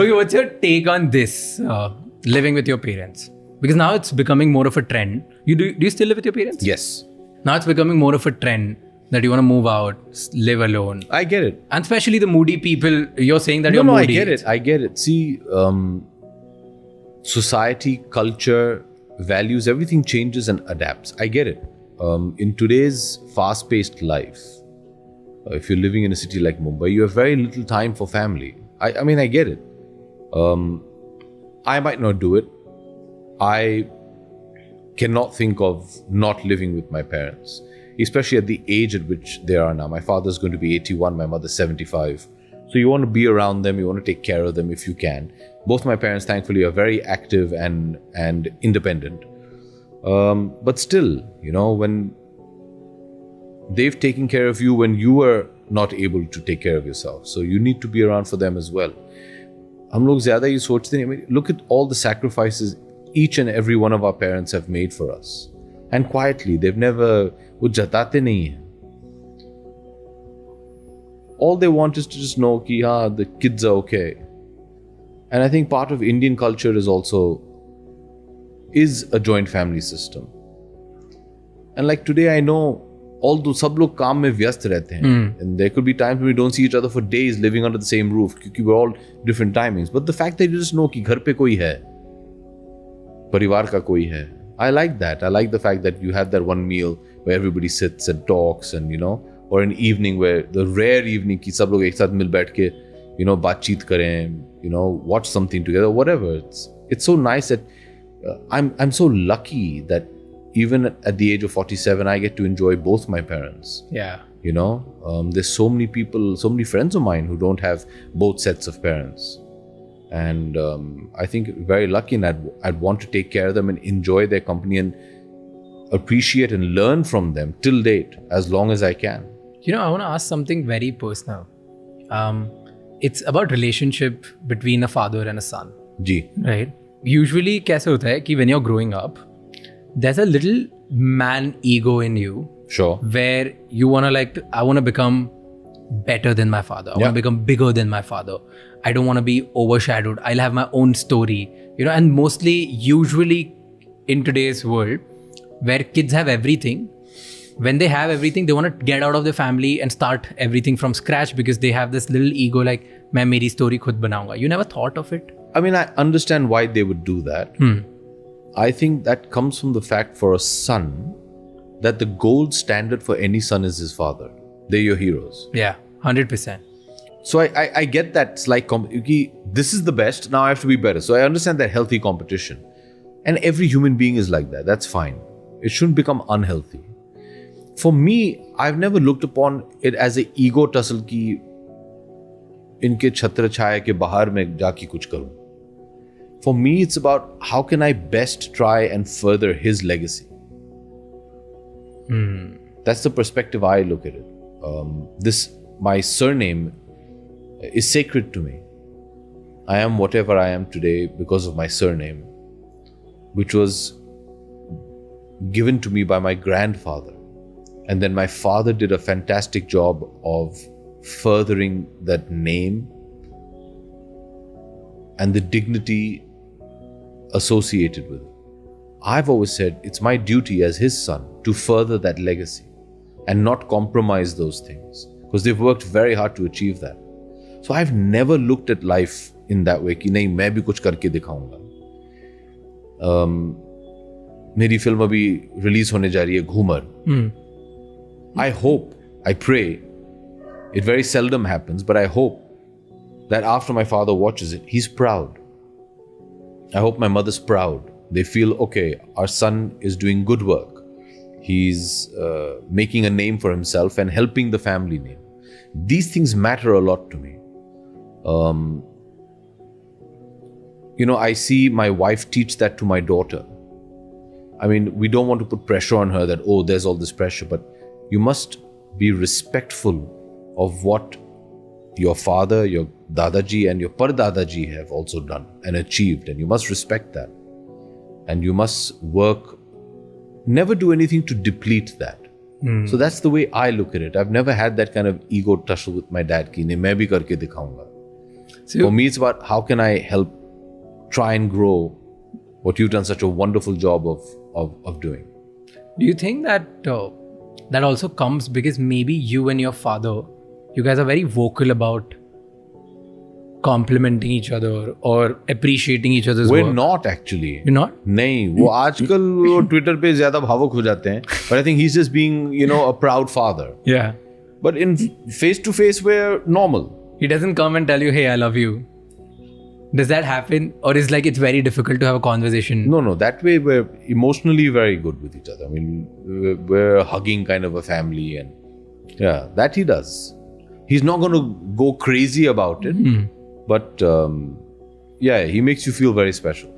Okay, what's your take on this, living with your parents? Because now it's becoming more of a trend. Do you still live with your parents? Yes. Now it's becoming more of a trend that you want to move out, live alone. I get it. And especially the moody people, you're saying that you're moody. I get it. See, society, culture, values, everything changes and adapts. I get it. In today's fast-paced life, if you're living in a city like Mumbai, you have very little time for family. I mean, I get it. I might not do it. I cannot think of not living with my parents, especially at the age at which they are now. My father's going to be 81, my mother's 75. So you want to be around them, you want to take care of them if you can. Both my parents, thankfully, are very active and independent. But still, when they've taken care of you when you were not able to take care of yourself. So you need to be around for them as well. हम लोग ज़्यादा ये सोचते हैं. I mean, look at all the sacrifices each and every one of our parents have made for us. And quietly, they've never, वो जताते नहीं हैं. All they want is to just know कि हाँ, the kids are okay. And I think part of Indian culture is a joint family system. And like today, I know, although सब लोग काम में व्यस्त रहते हैं, and there could be times when we don't see each other for days living under the same roof क्योंकि we're all different timings. But the fact that you just know कि घर पे कोई है, परिवार का कोई है, I like that. I like the fact that you have that one meal where everybody sits and talks and, or an evening where the rare evening कि सब लोग एक साथ मिल बैठ के, बातचीत करें, watch something together, whatever. It's so nice that I'm so lucky that even at the age of 47, I get to enjoy both my parents. Yeah. There's so many people, so many friends of mine who don't have both sets of parents. And I think very lucky, and I'd want to take care of them and enjoy their company and appreciate and learn from them till date, as long as I can. I want to ask something very personal. It's about relationship between a father and a son. Ji. Right? Usually, कैसे होता है कि when you're growing up, there's a little man ego in you. Sure. Where you want to I want to become better than my father. I want to become bigger than my father. I don't want to be overshadowed. I'll have my own story. And mostly, usually in today's world, where kids have everything, when they have everything, they want to get out of the family and start everything from scratch because they have this little ego like, मैं मेरी story खुद बनाऊंगा. You never thought of it? I mean, I understand why they would do that. I think that comes from the fact for a son that the gold standard for any son is his father. They're your heroes. Yeah, 100%. So I get that slight this is the best, now I have to be better. So I understand that healthy competition. And every human being is like that. That's fine. It shouldn't become unhealthy. For me, I've never looked upon it as an ego tussle ki इनके छत्र छाया के बाहर में जाके कुछ करूं. For me, it's about how can I best try and further his legacy. That's the perspective I look at it. My surname is sacred to me. I am whatever I am today because of my surname, which was given to me by my grandfather. And then my father did a fantastic job of furthering that name and the dignity associated with it. I've always said it's my duty as his son to further that legacy and not compromise those things because they've worked very hard to achieve that. So I've never looked at life in that way कि नहीं मैं भी कुछ करके दिखाऊंगा. मेरी film अभी release होने जा रही है Ghoomar. I hope, I pray, it very seldom happens, but I hope that after my father watches it, he's proud. I hope my mother's proud. They feel, okay, our son is doing good work. He's making a name for himself and helping the family name. These things matter a lot to me. I see my wife teach that to my daughter. I mean, we don't want to put pressure on her that, oh, there's all this pressure, but you must be respectful of what your father, your Dadaji and your Pardadaji have also done and achieved, and you must respect that. And you must work, never do anything to deplete that. So that's the way I look at it. I've never had that kind of ego tussle with my dad ki nahi main bhi karke dikhaunga. So- For me, it's about how can I help try and grow what you've done such a wonderful job of doing. Do you think that that also comes because maybe you and your father, you guys are very vocal about complimenting each other or appreciating each other's We're work? not actually. You're not? नहीं, वो आजकल वो Twitter पे ज्यादा भावुक हो जाते हैं. But I think he's just being, a proud father. Yeah. But in face to face, we're normal. He doesn't come and tell you, hey, I love you. Does that happen? Or is like it's very difficult to have a conversation? No, that way we're emotionally very good with each other. I mean, we're hugging kind of a family, and yeah, that he does. He's not going to go crazy about it, but yeah, he makes you feel very special.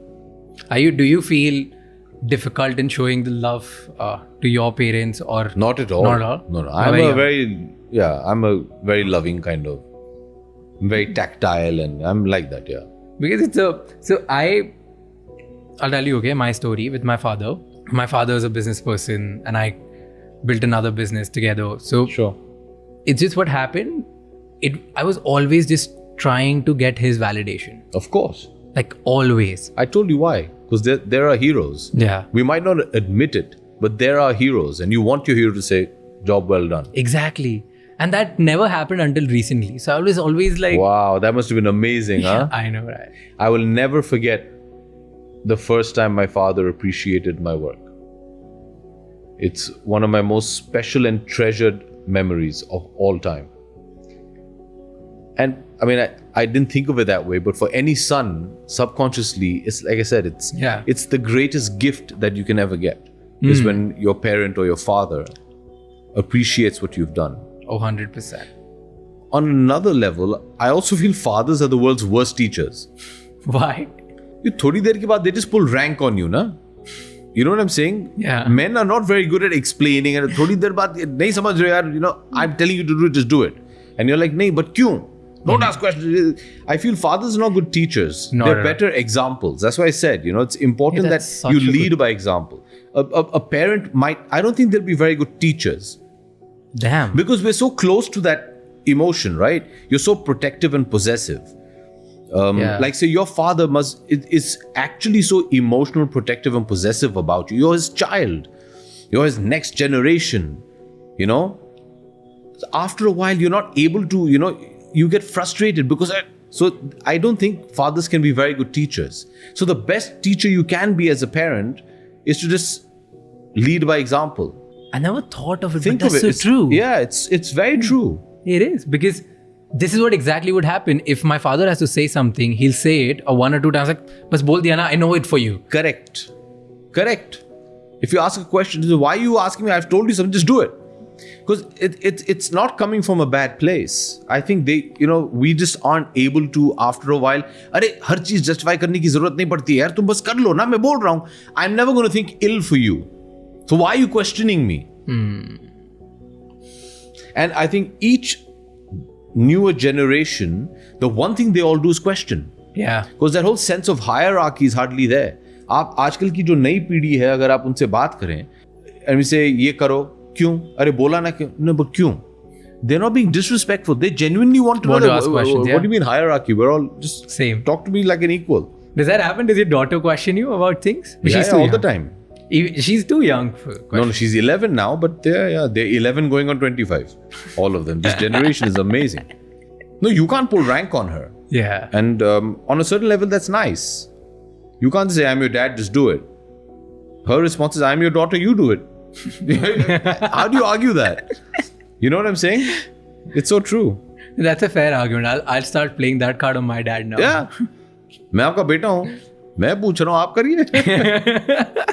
Do you feel difficult in showing the love to your parents or Not at all. Not at all? No. I'm a very loving kind of, very tactile, and I'm like that, yeah. Because I'll tell you, okay, my story with my father. My father is a business person and I built another business together. So Sure. it's just what happened. I was always just trying to get his validation. Of course. Like always. I told you why. Because there are heroes. Yeah. We might not admit it, but there are heroes, and you want your hero to say, job well done. Exactly. And that never happened until recently. So I was always like, Wow, that must have been amazing, huh? I know, right? I will never forget the first time my father appreciated my work. It's one of my most special and treasured memories of all time. And I mean, I didn't think of it that way, but for any son, subconsciously, it's like I said, it's the greatest gift that you can ever get is when your parent or your father appreciates what you've done. Oh, 100%. On another level, I also feel fathers are the world's worst teachers. Why? You थोड़ी देर के बाद they just pull rank on you, na? You know what I'm saying? Yeah. Men are not very good at explaining, and थोड़ी देर बाद नहीं समझ रहे यार, I'm telling you to do it, just do it. And you're like, नहीं, but क्यों? Don't ask questions. I feel fathers are not good teachers. They're better examples. That's why I said, it's important that you lead by example. A parent might, I don't think they'll be very good teachers. Damn. Because we're so close to that emotion, right? You're so protective and possessive. Like say your father is actually so emotional, protective and possessive about you. You're his child. You're his next generation. So after a while, you're not able to, you get frustrated because I don't think fathers can be very good teachers. So the best teacher you can be as a parent is to just lead by example. I never thought of it, Think but of that's it. so true. Yeah, it's very true. It is, because this is what exactly would happen. If my father has to say something, he'll say it one or two times like, "Bas bol diya na, I know it for you." Correct. If you ask a question, why are you asking me? I've told you something, just do it. Because it's not coming from a bad place. I think we just aren't able to, after a while, अरे हर चीज justify करने की जरूरत नहीं पड़ती यार, तुम बस कर लो ना, मैं बोल रहा हूँ. I'm never going to think ill for you. So why are you questioning me? And I think each newer generation, the one thing they all do is question. Yeah. Because that whole sense of hierarchy is hardly there. आप आजकल की जो नई पीढ़ी है, अगर आप उनसे बात करें, and we say ये करो, क्यों? अरे बोला ना क्यों? No, but क्यों? They're not being disrespectful. They genuinely want to ask questions. What do you mean hierarchy? We're all just same. Talk to me like an equal. Does that happen? Does your daughter question you about things? Yeah, all the time. She's too young for questions. No, she's 11 now, but they're 11 going on 25. All of them. This generation is amazing. No, you can't pull rank on her. Yeah. And on a certain level, that's nice. You can't say, I'm your dad, just do it. Her response is, I'm your daughter, you do it. How do you argue that? You know what I'm saying? It's so true. That's a fair argument. I'll start playing that card on my dad now. Yeah. मैं आपका बेटा हूँ. मैं पूछ रहा हूँ, आप करिए.